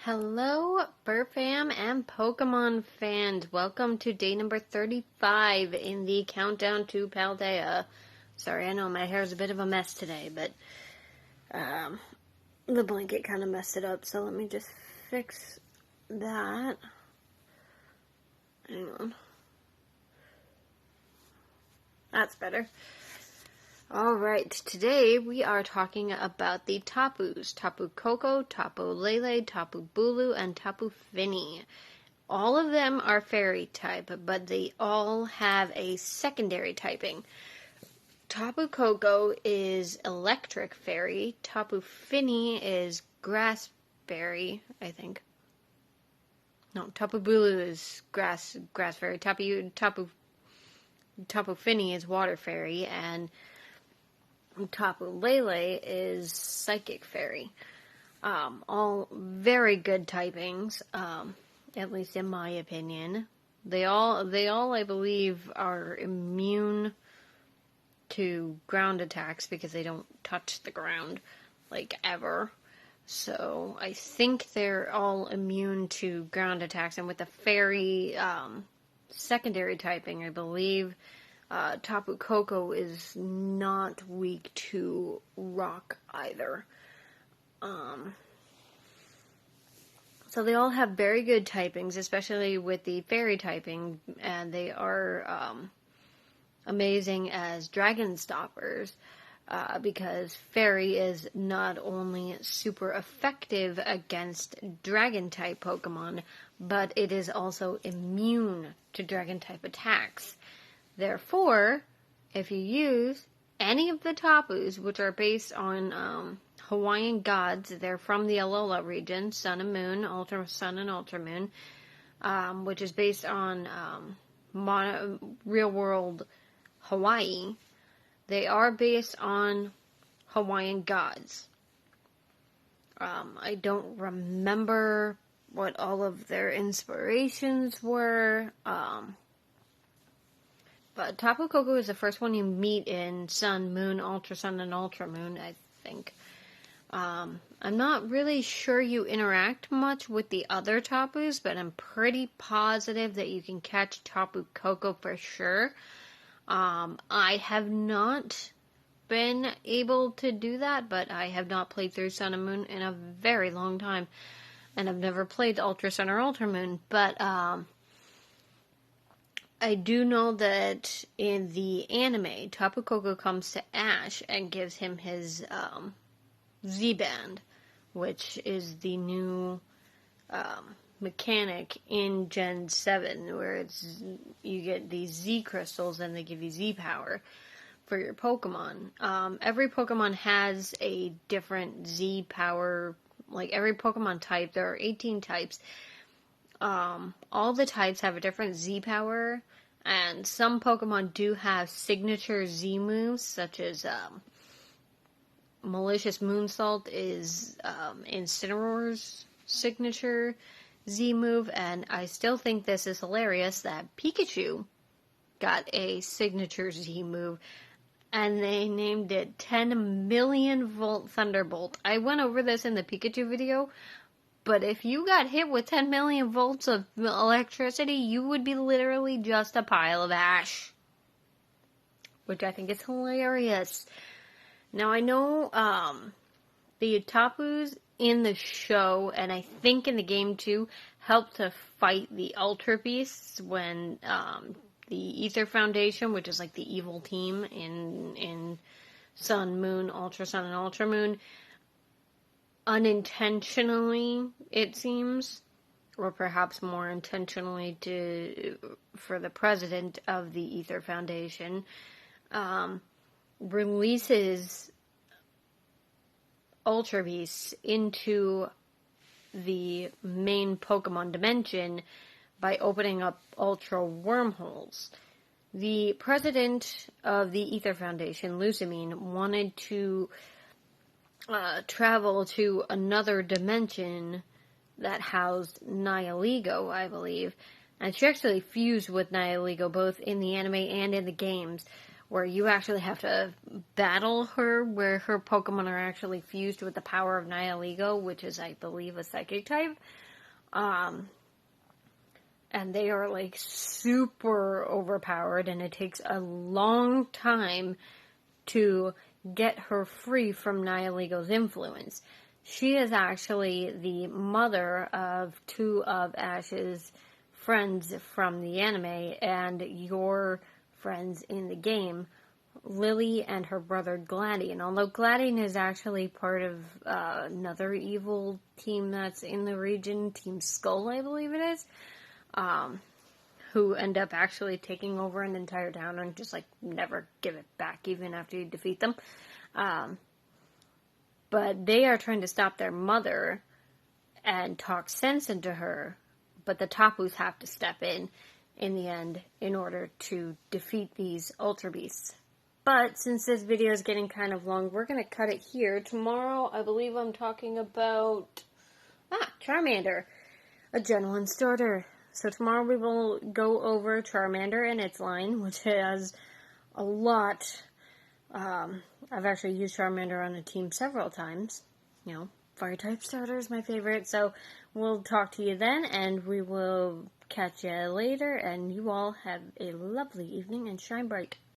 Hello, Burfam and Pokemon fans. Welcome to day number 35 in the countdown to Paldea. Sorry, I know my hair is a bit of a mess today, but the blanket kind of messed it up, so let me just fix that. Hang on. That's better. Alright, today we are talking about the Tapus. Tapu Koko, Tapu Lele, Tapu Bulu, and Tapu Fini. All of them are fairy type, but they all have a secondary typing. Tapu Koko is electric fairy. Tapu Fini is grass fairy, I think. No, Tapu Bulu is grass fairy. Tapu Fini is water fairy, and Tapu Lele is Psychic Fairy. All very good typings, at least in my opinion. They all, I believe, are immune to ground attacks because they don't touch the ground, like, ever. So, I think they're all immune to ground attacks, and with the fairy, secondary typing, I believe Tapu Koko is not weak to rock either. So they all have very good typings, especially with the fairy typing, and they are amazing as dragon stoppers, because fairy is not only super effective against dragon type Pokemon, but it is also immune to dragon type attacks. Therefore, if you use any of the Tapus, which are based on Hawaiian gods, they're from the Alola region, Sun and Moon, Ultra Sun and Ultra Moon, which is based on real-world Hawaii. They are based on Hawaiian gods. I don't remember what all of their inspirations were, but Tapu Koko is the first one you meet in Sun, Moon, Ultra Sun, and Ultra Moon, I think. I'm not really sure you interact much with the other Tapus, but I'm pretty positive that you can catch Tapu Koko for sure. I have not been able to do that, but I have not played through Sun and Moon in a very long time, and I've never played Ultra Sun or Ultra Moon, but I do know that in the anime, Tapu Koko comes to Ash and gives him his Z-Band, which is the new mechanic in Gen 7, where you get these Z crystals and they give you Z power for your Pokemon. Every Pokemon has a different Z power, like every Pokemon type, there are 18 types. All the types have a different Z power, and some Pokemon do have signature Z moves, such as, Malicious Moonsault is, Incineroar's signature Z move, and I still think this is hilarious that Pikachu got a signature Z move, and they named it 10 million volt Thunderbolt. I went over this in the Pikachu video, but if you got hit with 10 million volts of electricity, you would be literally just a pile of ash. Which I think is hilarious. Now, I know the Tapus in the show, and I think in the game too, help to fight the Ultra Beasts when the Ether Foundation, which is like the evil team in Sun, Moon, Ultra Sun, and Ultra Moon, unintentionally, it seems, or perhaps more intentionally for the president of the Ether Foundation, releases Ultra Beasts into the main Pokemon dimension by opening up Ultra Wormholes. The president of the Ether Foundation, Lucamine, wanted to travel to another dimension that housed Nihilego, I believe. And she actually fused with Nihilego both in the anime and in the games, where you actually have to battle her, where her Pokemon are actually fused with the power of Nihilego, which is, I believe, a psychic type. And they are, like, super overpowered, and it takes a long time to get her free from Nihilego's influence. She is actually the mother of two of Ash's friends from the anime, and your friends in the game, Lily and her brother Gladian. Although Gladian is actually part of another evil team that's in the region, Team Skull, I believe it is, who end up actually taking over an entire town and just, like, never give it back even after you defeat them. But they are trying to stop their mother and talk sense into her, but the Tapus have to step in the end in order to defeat these Ultra Beasts. But since this video is getting kind of long, we're going to cut it here. Tomorrow, I believe I'm talking about Charmander, a Gen 1 starter. So tomorrow we will go over Charmander and its line, which has a lot. I've actually used Charmander on a team several times. You know, Fire-type starter is my favorite. So we'll talk to you then, and we will catch you later. And you all have a lovely evening and shine bright.